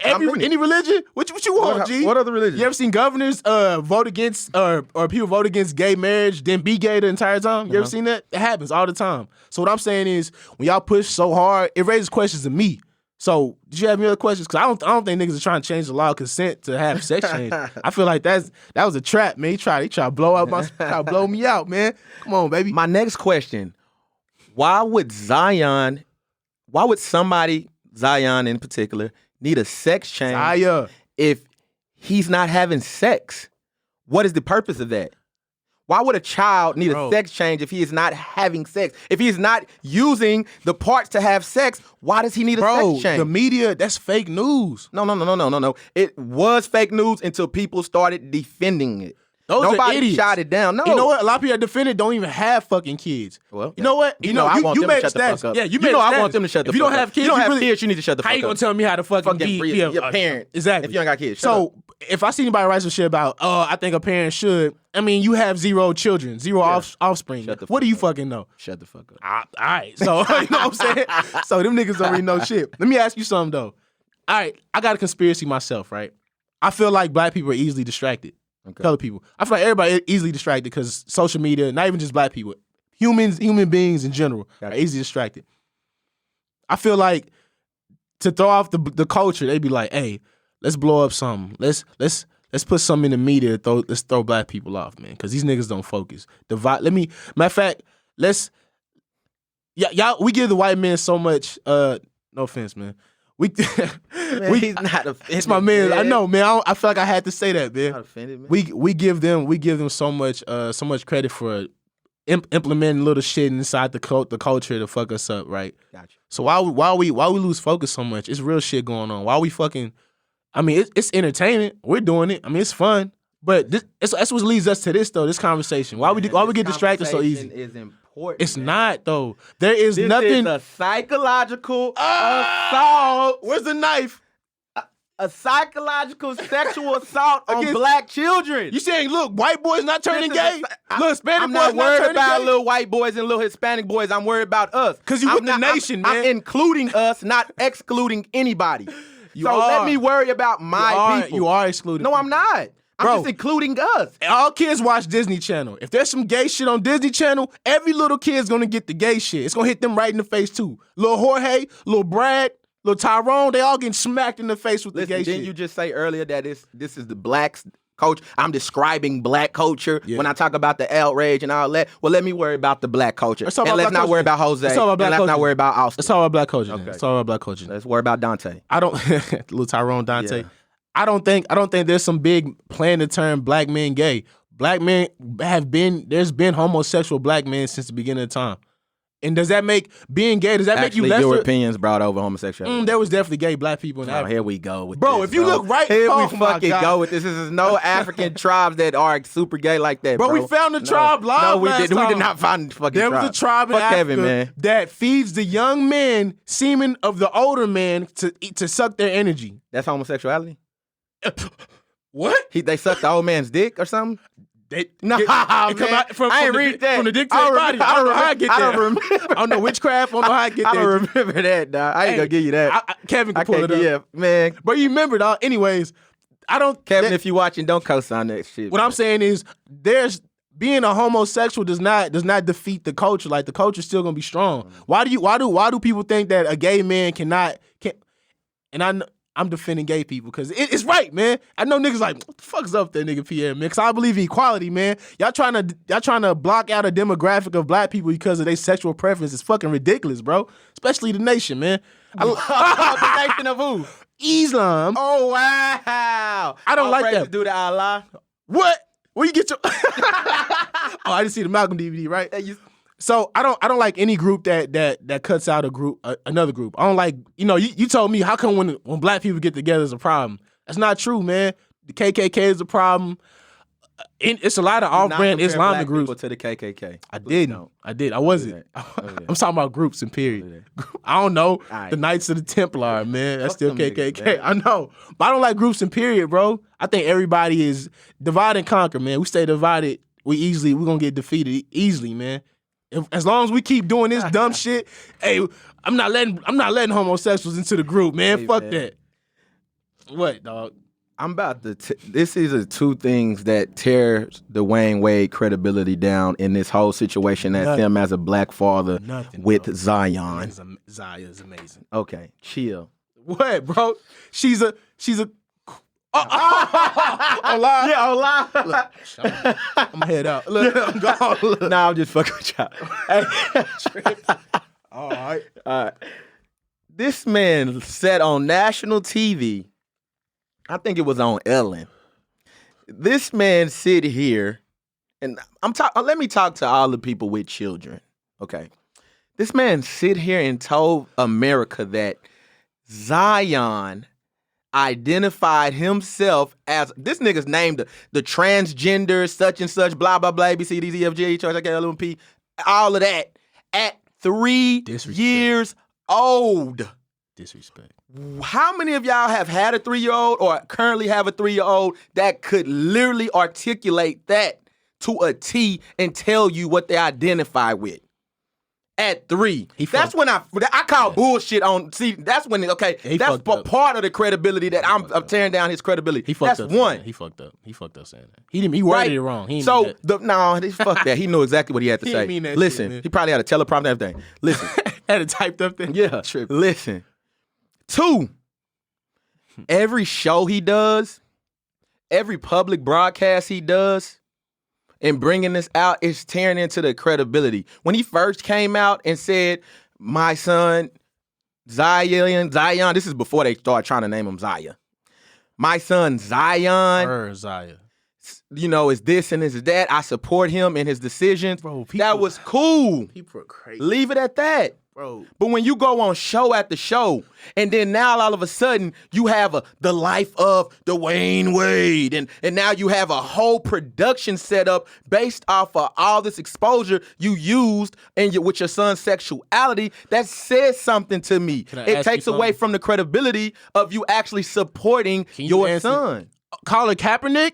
Any religion? What you want, G? What other religion? You ever seen governors vote against or people vote against gay marriage, then be gay the entire time? You ever seen that? It happens all the time. So what I'm saying is, when y'all push so hard, it raises questions to me. So, did you have any other questions? Because I don't think niggas are trying to change the law of consent to have sex change. I feel like that was a trap, man. He tried to blow me out, man. Come on, baby. My next question: why would somebody, Zion in particular, need a sex change if he's not having sex? What is the purpose of that? Why would a child need a sex change if he is not having sex? If he is not using the parts to have sex, why does he need a sex change? The media, that's fake news. No. It was fake news until people started defending it. Nobody shot it down. No. You know what? A lot of people that defend it don't even have fucking kids. Well, you know what? I want them to shut the fuck up. Yeah, I want them to shut the fuck up. If you don't have kids, you don't have kids, you need to shut the fuck up. How you gonna tell me how to fucking be a parent? Exactly. If you ain't got kids. So if I see anybody write some shit about, I think a parent should. I mean, you have 0 children, 0 offspring. What do you fucking know? Shut the fuck up. All right. So you know what I'm saying? So them niggas don't really know shit. Let me ask you something though. All right, I got a conspiracy myself, right? I feel like black people are easily distracted. Okay. Color people. I feel like everybody is easily distracted because social media, not even just black people, human beings in general are easily distracted. I feel like to throw off the culture, they be like, hey, let's blow up something. Let's put something in the media. Let's throw black people off, man, because these niggas don't focus. Matter of fact, y'all, we give the white man so much. No offense, man. He's not offended. It's my man. I know, man. I feel like I had to say that, man. Not offended, man. We give them so much credit for implementing little shit inside the culture to fuck us up, right? Gotcha. So why we lose focus so much? It's real shit going on. Why we fucking? I mean, it's entertainment. We're doing it. I mean, it's fun. But that's what leads us to this though. This conversation. Why we get distracted so easy? Is important. It's not though. There is nothing. This is a psychological assault. Where's the knife? A psychological sexual assault on black children. You saying, look, white boys not turning gay? Look, Hispanic I'm boys not worried turning about gay? little white boys and little Hispanic boys. I'm worried about us. Because you with the nation, man. I'm including us, not excluding anybody. Let me worry about my people. You are excluding. No, I'm not. I'm Bro, just including us. All kids watch Disney Channel. If there's some gay shit on Disney Channel, every little kid's gonna get the gay shit. It's gonna hit them right in the face too. Little Jorge, little Brad, little Tyrone, they all getting smacked in the face with the gay shit. Didn't you just say earlier that this is the blacks culture? I'm describing black culture when I talk about the outrage and all that. Well, let me worry about the black culture. Let's not worry about Jose. Let's not worry about Austin. Let's talk about black culture. Okay. Let's talk about black culture. Let's worry about Dante. I don't little Tyrone Dante. Yeah. I don't think there's some big plan to turn black men gay. Black men there's been homosexual black men since the beginning of time. And does that make being gay, make you lesser? Europeans brought over homosexuality. There was definitely gay black people in Africa. Here we go with bro, this, if you look right, here we fucking go with this. This is no African tribes that are super gay like that, bro. We found the tribe live. No, we last didn't. time. We did not find the fucking There tribe. was a tribe in Fuck Africa Kevin, man. that feeds the young men semen of the older men to suck their energy. That's homosexuality? What? They sucked the old man's dick or something? No, man. I ain't read that. From the dick to the body. I don't know how I get there. I don't remember. I don't know witchcraft. I don't know how I get I there. don't remember that, dog. I ain't gonna give you that. Kevin can pull it up. Yeah, man. But you remember, dog. Anyways, I don't. Kevin, if you watching, don't co-sign that shit. What I'm saying is, being a homosexual does not defeat the culture. Like the culture's still gonna be strong. Why do people think that a gay man can? And I'm defending gay people because it's right, man. I know niggas like, what the fuck's up there, nigga Pierre, man? Because I believe in equality, man. Y'all trying to block out a demographic of black people because of their sexual preference. It's fucking ridiculous, bro. Especially the nation, man. The nation of who? Islam. Oh wow! I don't like that. Do the Allah. What? Where you get your? Oh, I didn't see the Malcolm DVD, right? So I don't like any group that cuts out another group. I don't like, you told me how come when black people get together is a problem. That's not true, man. The KKK is a problem. It's a lot of off-brand Islamic groups. To the KKK. I did. I wasn't. I'm talking about groups in period. I don't know. Right. The Knights of the Templar, man. That's still them KKK. niggas, man. I know. But I don't like groups in period, bro. I think everybody is divide and conquer, man. We stay divided, we're gonna get defeated easily, man. As long as we keep doing this dumb shit, hey, I'm not letting homosexuals into the group, man. Hey, Fuck man. that. What, dog? I'm about to. This is the two things that tear Dwayne Wade credibility down in this whole situation. That's him as a black father with bro. Zion. Zion's amazing. Okay, chill. What, bro? She's a. Online? Yeah, online. Look, I'm gonna head out. Look, I'm gone. Look. Nah, I'm just fucking with y'all. Hey. All right. This man said on national TV, I think it was on Ellen. This man sit here, and let me talk to all the people with children. Okay. This man sit here and told America that Zion identified himself as, this nigga's named the transgender, such and such, blah, blah, blah, ABCDZFG, HRSK, all of that, at 3 years old. Disrespect. How many of y'all have had a 3-year-old or currently have a 3-year-old that could literally articulate that to a T and tell you what they identify with? At 3. That's when I call bullshit on. See, that's when, that's part of the credibility that I'm tearing down his credibility. That's one. He fucked up. He fucked up saying that. He worded it wrong. He fuck that. He knew exactly what he had to say. Didn't mean that Listen, shit, he probably had a teleprompter and everything. Listen. Had it typed up there. Yeah. Listen. 2, every show he does, every public broadcast he does, and bringing this out is tearing into the credibility. When he first came out and said, my son, Zion, this is before they started trying to name him Zion. My son, Zion, Zion. Is this and is that. I support him in his decisions. Bro, that was cool. People are crazy. Leave it at that. Bro. But when you go on show after show, and then now all of a sudden you have the life of Dwayne Wade, and now you have a whole production set up based off of all this exposure you used with your son's sexuality, that says something to me. It takes away from the credibility of you actually supporting your son. Colin Kaepernick?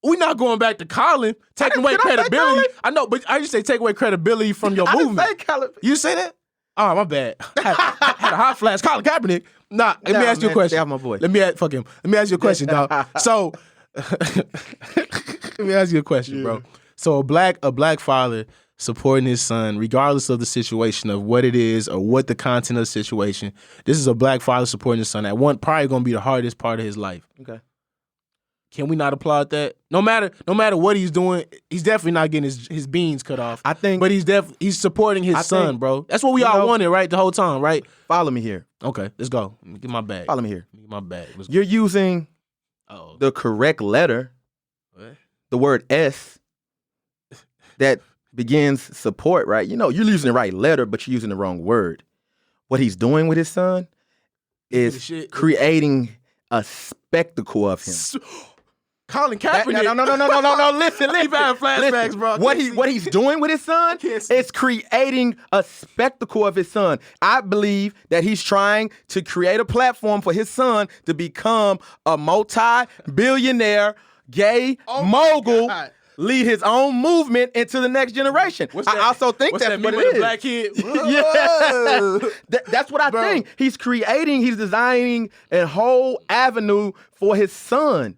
We're not going back to Colin. Taking away credibility. I know, but I just say take away credibility from your movement. I didn't say Colin. You say that? Oh, my bad. Had a hot flash. Colin Kaepernick. Let me ask you a question. Stay off my boy. Fuck him. Let me ask you a question, dog. So, let me ask you a question, bro. So a black father supporting his son, regardless of the situation of what it is or what the content of the situation. This is a black father supporting his son. At one, probably gonna be the hardest part of his life. Okay. Can we not applaud that? No matter what he's doing, he's definitely not getting his beans cut off. I think, but he's supporting his son, bro. That's what we all wanted, right? The whole time, right? Follow me here. Okay, let's go. Let me get my bag. Follow me here. Get my bag. You're using the correct letter, the word S, that begins support, right? You're using the right letter, but you're using the wrong word. What he's doing with his son is creating a spectacle of him. Colin Kaepernick. No. Listen. Keep having flashbacks, Listen. bro. What he's doing with his son can't see. is creating a spectacle of his son. I believe that he's trying to create a platform for his son to become a multi-billionaire gay mogul. God. Lead his own movement into the next generation. I also think what's that's that what meme it with the is. black kid? Yeah. That's what I think. He's designing a whole avenue for his son.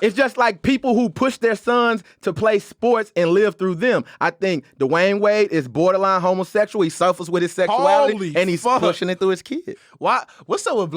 It's just like people who push their sons to play sports and live through them. I think Dwayne Wade is borderline homosexual. He suffers with his sexuality, Holy and he's fuck. pushing it through his kid. Why? What's up with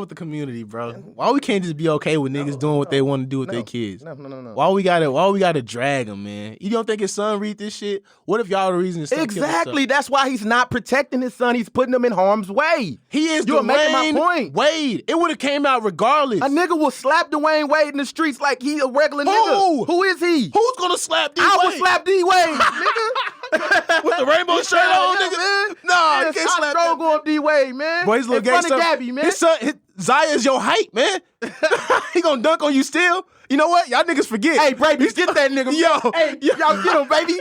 the community, bro? Why we can't just be okay with niggas doing what they want to do with their kids? No. Why we gotta drag them, man? You don't think his son read this shit? What if y'all the reason his son killed Exactly. himself? That's why he's not protecting his son. He's putting him in harm's way. He is You're making my Dwayne point. Wade. It would have came out regardless. A nigga will slap Dwayne Wade in the streets like he a regular Who? nigga. Who is he? Who's gonna slap D I would Wade? slap D Wade, nigga. With the rainbow shirt on, Yeah, nigga? man. Nah, Yeah, you can't stop slap strong that. on D Wade, man. Boy, his little in gay front stuff. of Gabby, man. His son, Zaya's your height, man. He gonna dunk on you still. You know what? Y'all niggas forget. Hey, baby, get that nigga. Yo, Hey, y'all get him, baby.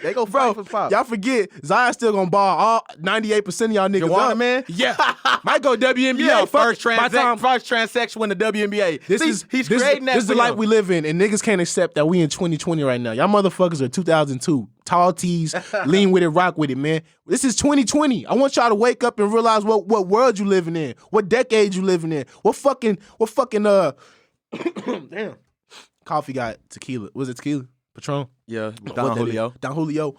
They go fight for pop. Y'all forget Zion still gonna ball all 98% of y'all niggas Juwan, up. man? Yeah, might go WNBA. Yeah, Fuck first it. By the time- transsexual in the WNBA. He's creating that. This is the for life him. we live in, and niggas can't accept that we in 2020 right now. Y'all motherfuckers are 2002. Tall tees, lean with it, rock with it, man. This is 2020. I want y'all to wake up and realize what world you living in, what decade you living in, what fucking damn. Coffee got tequila. Was it tequila? Patron? Yeah, What Don that is? Julio. Don Julio.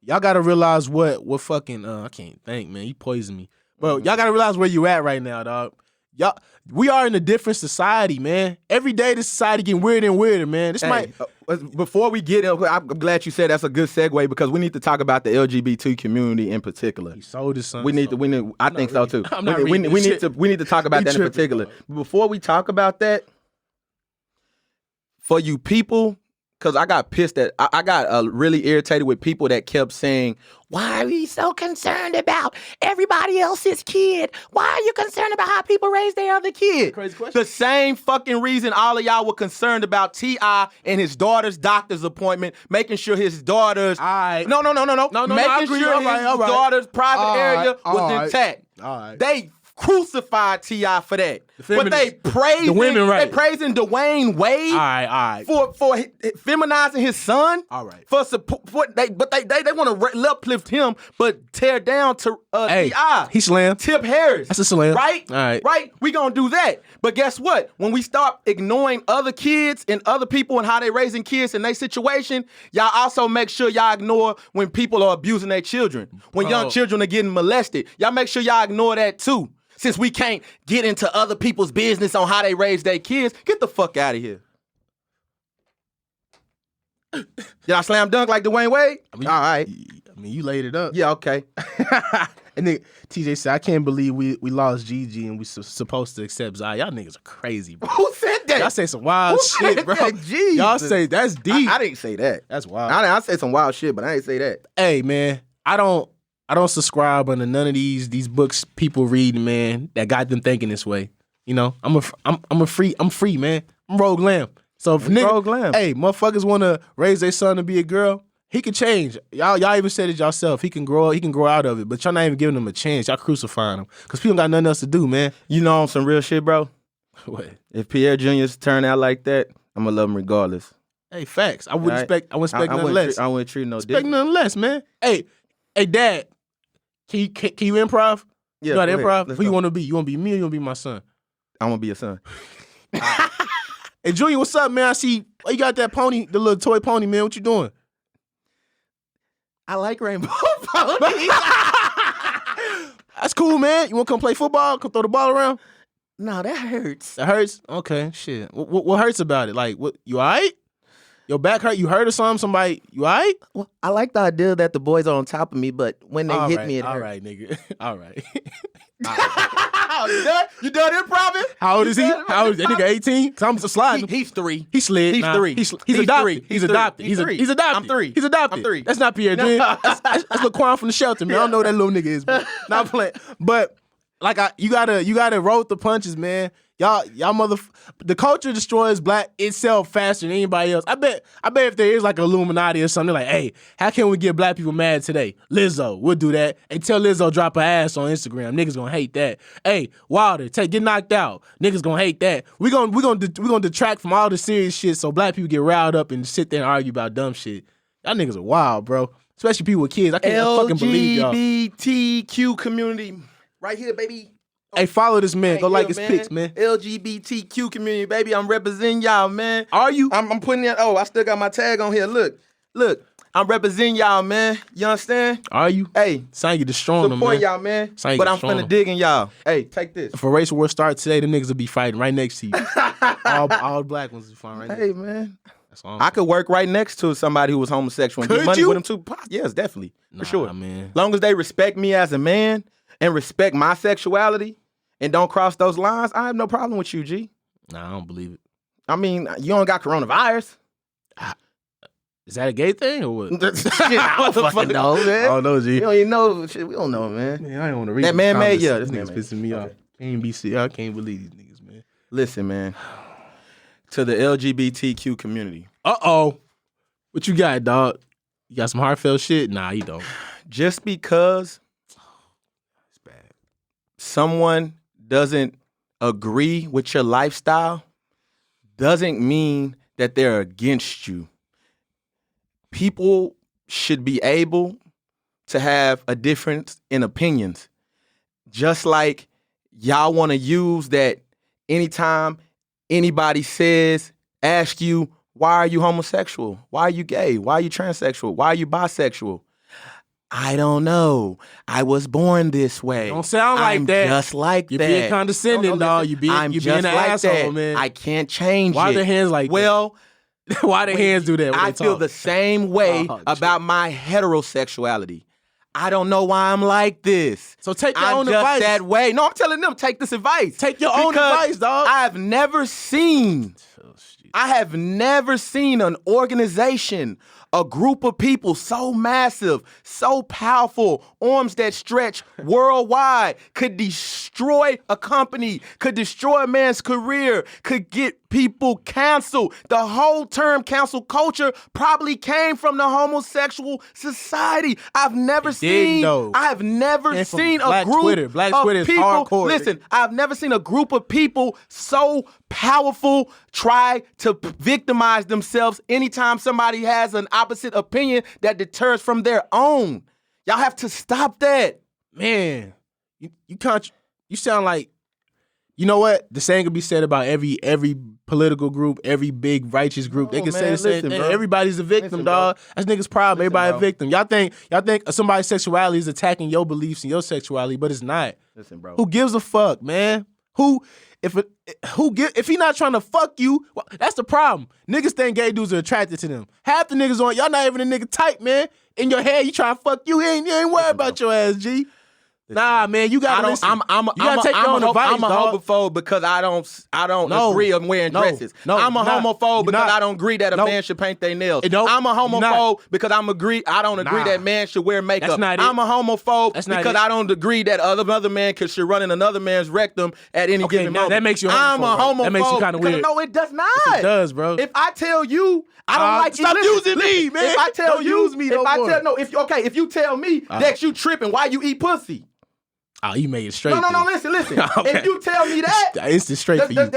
Y'all gotta realize what fucking I can't think, man. You poisoned me. Bro, y'all gotta realize where you at right now, dog. Y'all, we are in a different society, man. Every day this society getting weirder and weirder, man. This might Before we get in, I'm glad you said that's a good segue because we need to talk about the LGBT community in particular. he sold his son. We need. I think so too. I'm not we reading we this need shit. to talk about You that in tripping, particular. dog. Before we talk about that, for you people, because I got pissed at, I got really irritated with people that kept saying, "Why are you so concerned about everybody else's kid? Why are you concerned about how people raise their other kid?" Crazy question. The same fucking reason all of y'all were concerned about T.I. and his daughter's doctor's appointment, making sure his daughter's Alright. no, No, making I agree. sure All right, his all right. daughter's private All area right, all was right. intact. All right. They crucified T.I. for that. But they feminists. praising, The women, right. they praising Dwayne Wade All right. for feminizing his son. All right. For support, they want to uplift him, but tear down to Hey, T.I. he slammed. Tip Harris. That's a slam. Right? All right. Right? We gonna do that. But guess what? When we start ignoring other kids and other people and how they raising kids in their situation, y'all also make sure y'all ignore when people are abusing their children. When young children are getting molested. Y'all make sure y'all ignore that too. Since we can't get into other people's business on how they raise their kids, get the fuck out of here. Did I slam dunk like Dwayne Wade? All right. I mean, you laid it up. Yeah, okay. And then TJ said, I can't believe we lost Gigi and we supposed to accept Zai. Y'all niggas are crazy, bro. Who said that? Y'all say some wild Who shit, said bro. that? Jesus. Y'all say that's deep. I didn't say that. That's wild. I said some wild shit, but I didn't say that. Hey, man, I don't subscribe under none of these books people read, man, that got them thinking this way. You know, I'm free, man. I'm Rogue Lamb. So if Rogue Lamb. hey, motherfuckers want to raise their son to be a girl, he can change. Y'all even said it yourself. He can grow out of it, but y'all not even giving him a chance. Y'all crucifying him because people got nothing else to do, man. You know, on some real shit, bro. What? If Pierre Jr.'s turn out like that, I'm gonna love him regardless. Hey, facts. I wouldn't Right? expect nothing less. I wouldn't treat no Expect different. nothing less, man. Hey, Dad, can you improv? Yeah, You know how to go ahead. improv? Let's Who you go. want to be? You want to be me or you want to be my son? I want to be your son. Hey, Junior, what's up, man? I see you got that pony, the little toy pony, man. What you doing? I like rainbow ponies. That's cool, man. You want to come play football? Come throw the ball around? No, that hurts. That hurts? Okay, shit. What hurts about it? Like, what? You all right? Your back hurt? You hurt or something? Somebody, you all right? Well, I like the idea that the boys are on top of me, but when they hit me, it all hurts. right, nigga. All right. You done? You done improving? How old is he? How old is that nigga? 18? Cause I'm just sliding. He's 3. He slid. He's Nah, 3. He's He's adopted. 3. He's adopted. He's 3. He's adopted. I'm 3. He's adopted. I'm 3. That's not Pierre Jr. That's Laquan from the shelter, man. I don't know what that little nigga is, but not playing. But like you gotta roll with the punches, man. Y'all the culture destroys black itself faster than anybody else. I bet if there is like an Illuminati or something, like, hey, how can we get black people mad today? Lizzo, we'll do that. Hey, tell Lizzo drop her ass on Instagram. Niggas gonna hate that. Hey, Wilder, get knocked out. Niggas gonna hate that. We gonna detract from all the serious shit so black people get riled up and sit there and argue about dumb shit. Y'all niggas are wild, bro. Especially people with kids. I can't fucking believe y'all. LGBTQ community, right here, baby. Hey, follow this man. Right Go like here, his pics, man. LGBTQ community, baby. I'm representing y'all, man. Are you? I'm putting that. Oh, I still got my tag on here. Look. I'm representing y'all, man. You understand? Are you? Hey, Sound you destroying them, support man. y'all, man. Sound you But I'm destroying finna them. dig in y'all. Hey, take this. If a race war starts today, them niggas will be fighting right next to you. all black ones will be fighting right next to Hey, you. man. That's all I'm I could work right next to somebody who was homosexual and Could get money you? with them too. Yes, definitely. For sure. man. Long as they respect me as a man and respect my sexuality and don't cross those lines, I have no problem with you, G. Nah, I don't believe it. I mean, you don't got coronavirus. Is that a gay thing or what? Shit, I don't fucking know, man. I don't know, G. You don't even know. Shit, we don't know, man. Man, I don't want to read That these man made- comments. yeah, This this nigga's man made- pissing me off. I can't believe these niggas, man. Listen, man. To the LGBTQ community, Uh-oh. What you got, dog? You got some heartfelt shit? Nah, you don't. just because It's bad. someone doesn't agree with your lifestyle doesn't mean that they're against you. People should be able to have a difference in opinions. Just like y'all want to use that anytime anybody ask you, why are you homosexual? Why are you gay? Why are you transsexual? Why are you bisexual? I don't know. I was born this way. Don't sound like I'm that. just like You're that. being condescending, dog. listen, You being I'm an just like asshole, that. man. I can't change Why it. their hands like that? Well, Why their hands do that when I they feel talk? the same way Oh, about my heterosexuality. I don't know why I'm like this. So take your I'm own just advice. that way. No, I'm telling them, take this advice. Take your own Because advice, dog. I have never seen an organization, a group of people so massive, so powerful, arms that stretch worldwide, could destroy a company, could destroy a man's career, could get people canceled. The whole term cancel culture probably came from the homosexual society. I've never seen though. I have never Came from seen a Black group Twitter. Black of Twitter is people. hardcore. Listen, I've never seen a group of people so powerful try to victimize themselves anytime somebody has an opposite opinion that deters from their own. Y'all have to stop that. Man, you sound like, you know what? The same could be said about every political group, every big righteous group. They No, can say man, the same listen, thing. bro. Everybody's a victim, Listen, dog. That's niggas' problem. Everybody bro. a victim. Y'all think somebody's sexuality is attacking your beliefs and your sexuality, but it's not. Listen, bro. Who gives a fuck, man? If he not trying to fuck you, well, that's the problem. Niggas think gay dudes are attracted to them. Half the niggas on y'all not even a nigga type, man. In your head, you trying to fuck you. You ain't worried about your ass, G. Nah, man, you gotta listen. I'm You gotta take your own advice, I'm a dog. homophobe because I don't No. agree on wearing No. dresses. No, I'm a you're not. homophobe You're because not. I don't agree that a No. man should paint their nails. No. I'm a You're homophobe not. because I don't agree Nah. that man should wear makeup. That's not it. I'm a homophobe That's not because it. I don't agree that another man should run in another man's rectum at any Okay, given now moment. that makes you a I'm a homophobe, right? homophobe. That makes you kinda because- weird. No, it does not. It does, bro. If I tell you I don't like stop listen, using me, listen, man. If I tell Don't you, use me if no I more. tell no, if you tell me that you tripping, why you eat pussy? Oh, you made it straight. No, then. listen. Okay. If you tell me that, It's the straight for you.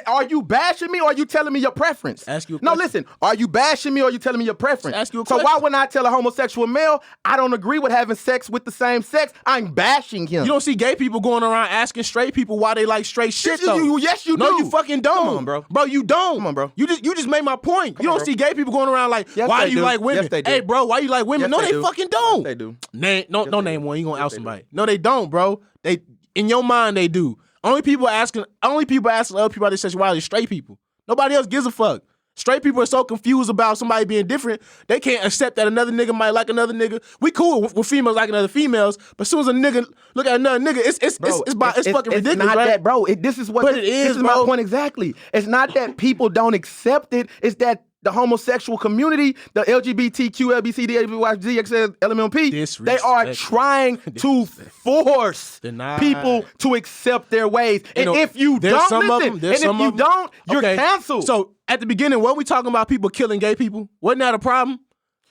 are you bashing me or are you telling me your preference? Ask you a No, question. listen. Are you bashing me or are you telling me your preference? Ask you a So why question. when I tell a homosexual male I don't agree with having sex with the same sex, I'm bashing him. You don't see gay people going around asking straight people why they like straight shit, Yes, though. yes, you No, do. you fucking don't. Come on, bro. Bro, you don't. Come on, bro. You just made my point. You on, don't bro. see gay people going around like, Yes, why they do you do. like women? Yes, they do. Hey, bro, why you like women? Yes, No, they they do. fucking don't. Yes, they do. Name, no they name do. one. You gonna Yes, out they do. somebody. No, they don't, bro. They, in your mind, they do. Only people asking other people about their sexuality is straight people. Nobody else gives a fuck. Straight people are so confused about somebody being different, they can't accept that another nigga might like another nigga. We cool with females liking other females, but as soon as a nigga look at another nigga, it's fucking ridiculous, It's not right? that, bro. This is But it this is, is my bro. point exactly. It's not that people don't accept it. It's that the homosexual community, the LGBTQ, LBCD, LBYZ, XL, LMNP, they are trying to force Deny. people to accept their ways. And if you don't listen, you're canceled. So at the beginning, weren't we talking about people killing gay people? Wasn't that a problem?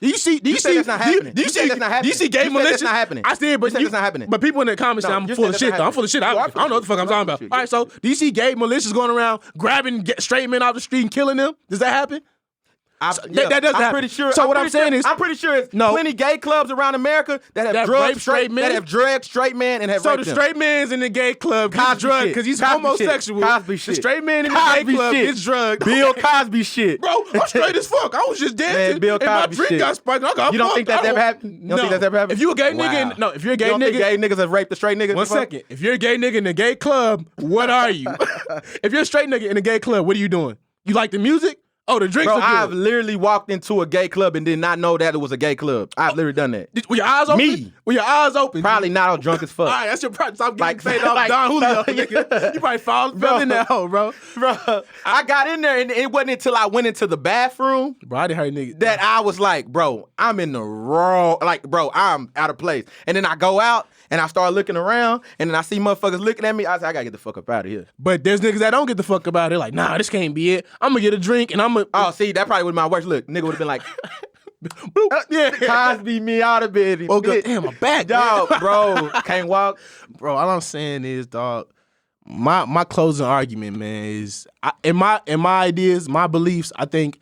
Do you see that's not happening. Do you see gay militias? That's not happening. I said, but that's not happening. But people in the comments say I'm full of shit. Though. I'm full of shit. I don't know what the fuck I'm talking about. All right, so do you see gay militias going around grabbing straight men off the street and killing them? Does that happen? That doesn't happen. Pretty sure. So what I'm saying is, I'm pretty sure it's plenty gay clubs around America that have drugged straight men, that have drugged straight men and have raped them. So the straight man's in the gay club gets drugged because he's homosexual. Cosby shit. The straight man in the gay club gets drugged. Bill Cosby shit. Bro, I'm straight as fuck. I was just dancing. Man, Bill Cosby and my drink shit. got spiked. I got You don't think that's ever happened? You don't think that's ever happened? If you a gay nigga, if you're a gay you don't nigga, think gay niggas have raped the straight niggas? One second. If you're a gay nigga in a gay club, what are you? If you're a straight nigga in a gay club, what are you doing? You like the music? Oh, the drinks Bro, are good. I've literally walked into a gay club and did not know that it was a gay club. I've literally done that. Were your eyes open? Me. Were your eyes open? Probably not. I was drunk as fuck. All right, that's your problem. Stop getting Like- faded off like- Don Julio, nigga. You probably fell in that hole, bro. Bro, I got in there and it wasn't until I went into the bathroom Bro, I didn't hurt niggas. that I was like, bro, I'm in the wrong, like, bro, I'm out of place. And then I go out and I start looking around and then I see motherfuckers looking at me. I said, I gotta get the fuck up out of here. But there's niggas that don't get the fuck about it. Like, nah, this can't be it. I'm gonna get a drink and I'm gonna. Oh, see, that probably would have been my worst look. Nigga would have been like, yeah. Cosby me out of bed. Oh, good. Damn, my back, Dog, man. bro, can't walk. Bro, all I'm saying is, dog, my closing argument, man, is in my ideas, my beliefs, I think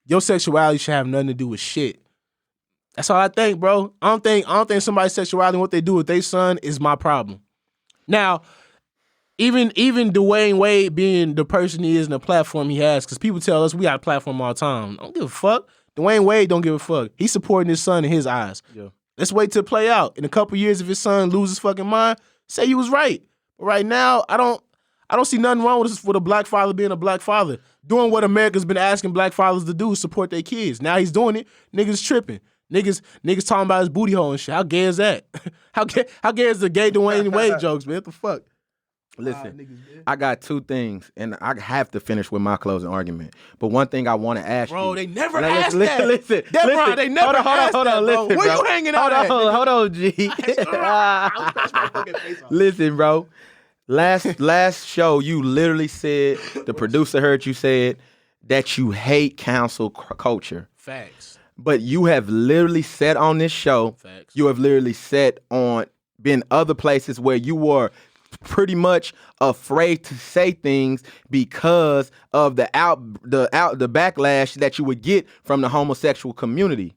your sexuality should have nothing to do with shit. That's all I think, bro. I don't think somebody's sexuality and what they do with their son is my problem. Now, even Dwayne Wade being the person he is and the platform he has, because people tell us we got a platform all the time. I don't give a fuck. Dwayne Wade don't give a fuck. He's supporting his son in his eyes. Yeah. Let's wait till it play out. In a couple years, if his son loses fucking mind, say he was right. But right now, I don't see nothing wrong with a black father being a black father. Doing what America's been asking black fathers to do, support their kids. Now he's doing it. Niggas tripping. Niggas talking about his booty hole and shit. How gay is that? How gay is the gay Dwayne Wade jokes, man? What the fuck? Listen, I got two things, and I have to finish with my closing argument. But one thing I want to ask you. Bro, they never Now, asked that. Listen, Deborah, they never asked hold that, on, bro. listen, Where bro. you hanging out at? Hold on, G. Listen, bro. Last show, you literally said, the producer heard you said, that you hate cancel culture. Facts. But you have literally said on this show, Facts. you have literally said on, been other places where you were pretty much afraid to say things because of the backlash that you would get from the homosexual community.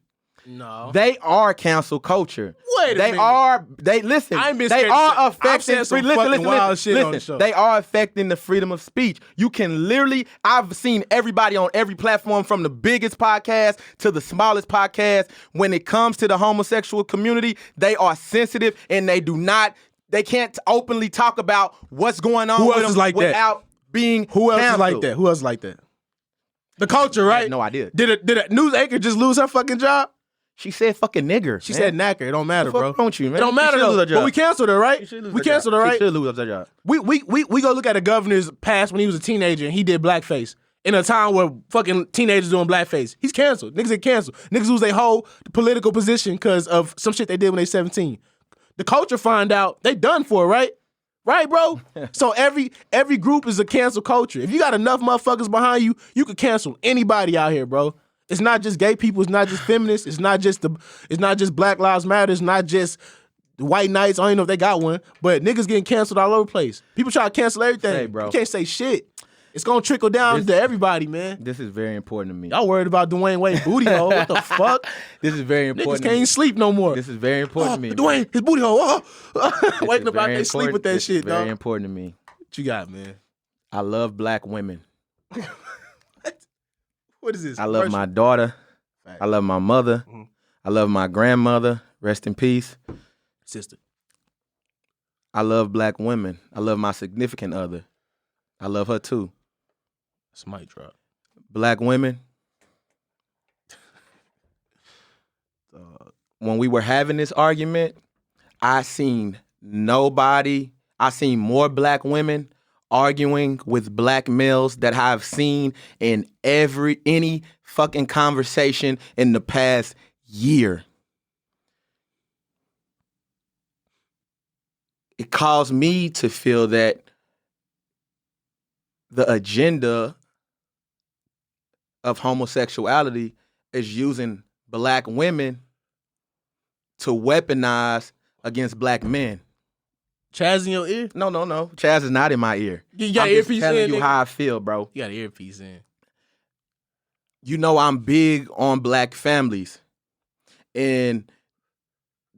No. They are cancel culture. Wait a minute. Listen. I ain't been they scared are to say- I've affecting. said some fucking wild shit on the show. They are affecting the freedom of speech. You can literally. I've seen everybody on every platform, from the biggest podcast to the smallest podcast. When it comes to the homosexual community, they are sensitive and they do not. They can't openly talk about what's going on. Who with else them is like that? without being. Who else is canceled. like that? Who else is like that? The culture, right? No idea. Did a news anchor just lose her fucking job? She said fucking nigger. She man. said knacker. It don't matter, What the bro. fuck wrong with you, man? It don't She matter should lose though. her job. But we canceled her, right? We canceled her, right? She should lose her job. We go look at the governor's past when he was a teenager and he did blackface. In a time where fucking teenagers doing blackface. He's canceled. Niggas get canceled. Niggas lose their whole political position because of some shit they did when they 17. The culture find out, they done for it, right? Right, bro? So every group is a cancel culture. If you got enough motherfuckers behind you, you could cancel anybody out here, bro. It's not just gay people, it's not just feminists, it's not just Black Lives Matter, it's not just the white knights. I don't even know if they got one, but niggas getting canceled all over the place. People try to cancel everything. Say, bro. You can't say shit. It's gonna trickle down to everybody, man. This is very important to me. Y'all worried about Dwayne Wade booty hole? What the fuck? This is very Niggas important. can't even sleep no more. This is very important to me. Dwayne, his booty hole. This Waking is up out very they sleep with that important. shit, This is very dog. important to me. What you got, man? I love black women. What is this? I love my daughter. Fact. I love my mother. Mhm. I love my grandmother. Rest in peace. sister. I love black women. I love my significant other. I love her too. That's a mic drop. Black women. When we were having this argument, I seen more black women arguing with black males that I've seen in any fucking conversation in the past year. It caused me to feel that the agenda of homosexuality is using black women to weaponize against black men. Chaz in your ear? No. Chaz is not in my ear. You got I'm just earpiece telling in, you nigga? how I feel, bro. You got an earpiece in. You know I'm big on black families and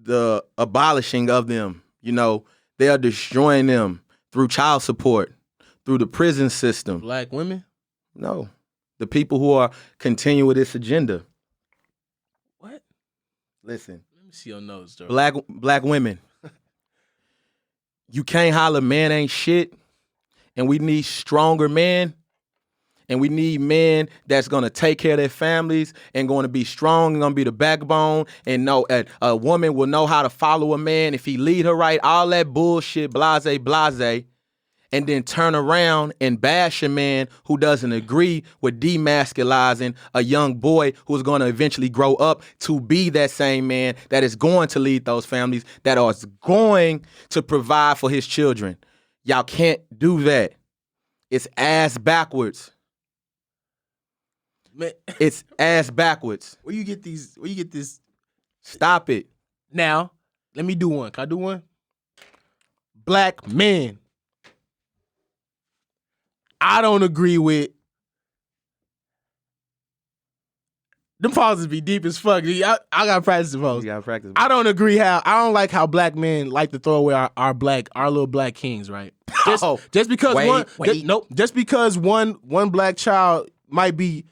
the abolishing of them. You know, they are destroying them through child support, through the prison system. Black women? No. The people who are continuing with this agenda. What? Listen. Let me see your notes, Joe. Black women. You can't holler man ain't shit. And we need stronger men. And we need men that's going to take care of their families and going to be strong and going to be the backbone and know a woman will know how to follow a man if he lead her right. All that bullshit, blase, and then turn around and bash a man who doesn't agree with demasculizing a young boy who's going to eventually grow up to be that same man that is going to lead those families, that is going to provide for his children. Y'all can't do that. It's ass backwards. Man, It's ass backwards. where you get this? Stop it. Now, let me do one. Can I do one? Black men. I don't agree with. Them pauses be deep as fuck. I gotta practice the pause. You gotta practice. I don't like how black men like to throw away our little black kings, right? Just because one black child might be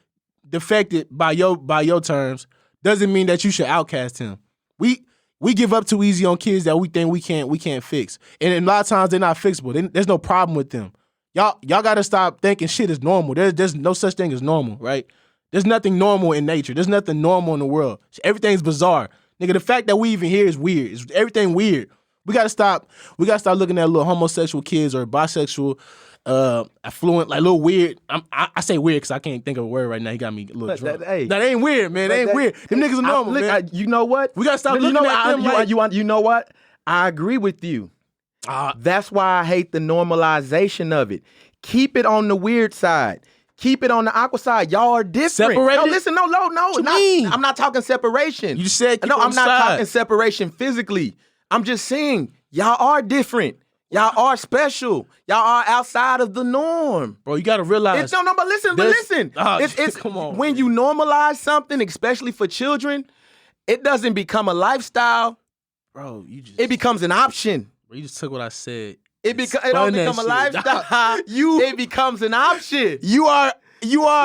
defected by your terms doesn't mean that you should outcast him. We give up too easy on kids that we think we can't fix, and a lot of times they're not fixable. There's no problem with them. Y'all gotta stop thinking shit is normal. There's no such thing as normal, right? There's nothing normal in nature. There's nothing normal in the world. Everything's bizarre. Nigga, the fact that we even here is weird. It's everything weird. We gotta stop looking at little homosexual kids or bisexual, affluent, like little weird. I say weird because I can't think of a word right now. He got me a little drunk. That ain't weird, man. That ain't weird. Them niggas are normal, man. You know what? We gotta stop looking at them like... You know what? I agree with you. That's why I hate the normalization of it. Keep it on the weird side. Keep it on the aqua side. Y'all are different. Separated? No, listen, no. What you mean? I'm not talking separation. You said keep no. on I'm the not side. talking separation physically. I'm just saying y'all are different. Y'all are special. Y'all are outside of the norm. Bro, you gotta realize. But listen. It's come on. When you normalize something, especially for children, it doesn't become a lifestyle. Bro, It becomes an option. You just took what I said. It don't become a lifestyle. It becomes an option. You are.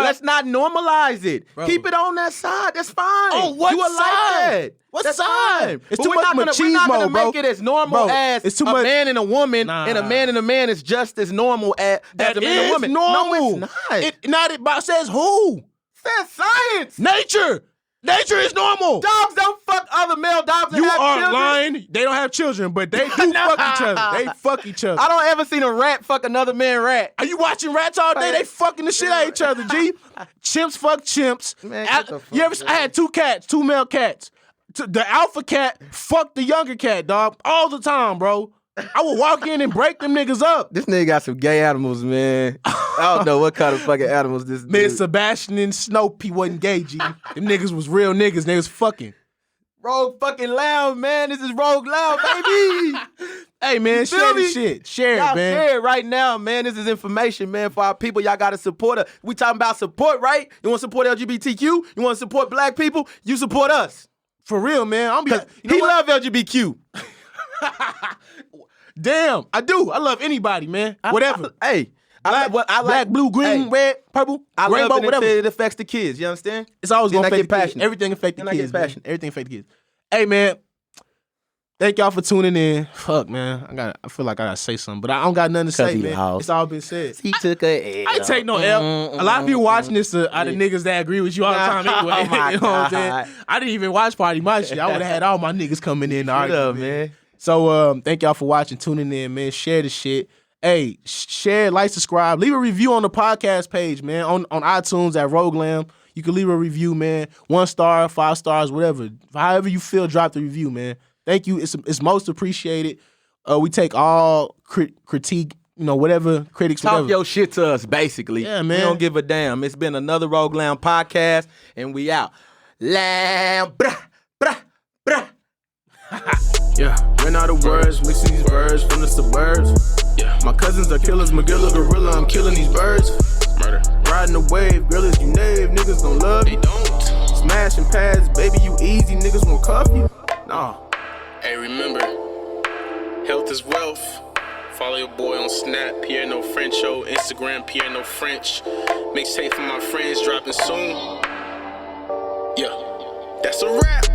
Let's not normalize it. Bro. Keep it on that side. That's fine. Oh, what you are side? like that. What That's side? fine. It's But too we're much not gonna machismo, bro. make it as normal Bro, as it's too a much- man and a woman, Nah. and a man is just as normal as a man and a woman. normal. No, it's not. It says who? That's science. Nature. Nature is normal. Dogs don't fuck other male dogs and You have are children. lying. They don't have children, but they do fuck each other. They fuck each other. I don't ever seen a rat fuck another man rat. Are you watching rats all day? They fucking the shit out of each other, G. Chimps fuck chimps. Man, get the fuck You ever? I had two male cats. The alpha cat fucked the younger cat, dog, all the time, bro. I would walk in and break them niggas up. This nigga got some gay animals, man. I don't know what kind of fucking animals this Man, dude. Sebastian and Snope, he wasn't gay, G. Them niggas was real niggas. They was fucking. Rogue fucking loud, man. This is Rogue loud, baby. Hey, man, feel share the me? shit. Share Y'all it, man. share it right now, man. This is information, man, for our people. Y'all got to support us. We talking about support, right? You want to support LGBTQ? You want to support black people? You support us. For real, man. I'm be. You know He what? love LGBTQ. Damn, I do. I love anybody, man. Whatever. Hey. Black, blue, green, red, purple, I rainbow, love it whatever. until it affects the kids. You understand? It's always Then gonna I affect get the kids. passionate. Everything affect the Then I get kids, man. passionate. Everything affect the kids. Hey, man. Thank y'all for tuning in. Fuck, man. I feel like I gotta say something, but I don't got nothing to say, he man. lost. It's all been said. He took a L. I ain't take no L. A lot of people watching this are the niggas that agree with you all the time anyway. Oh my You know what I'm God. saying? I didn't even watch Party My Shit. I would have had all my niggas coming in to Shut argue, up, man. So thank y'all for watching, tuning in, man. Share the shit. Hey, share, like, subscribe. Leave a review on the podcast page, man. On iTunes at Rogue Lamb. You can leave a review, man. 1 star, 5 stars, whatever. However you feel, drop the review, man. Thank you. It's most appreciated. We take all critique, whatever critics. Talk whatever. your shit to us, basically. Yeah, man. We don't give a damn. It's been another Rogue Lounge podcast, and we out. Lamb, brah, brah, brah. Yeah, ran out of words, mixing these birds from the suburbs. Yeah, my cousins are killers, McGilla Gorilla, I'm killing these birds. Murder. Riding the wave, girlies, you nave, niggas gon' love you. They don't. Smashing pads, baby, you easy, niggas won't cuff you. Nah. Hey, remember, health is wealth. Follow your boy on Snap, Pierre No French Show, Instagram, Pierre No French. Mixtape for my friends dropping soon. Yeah, that's a wrap.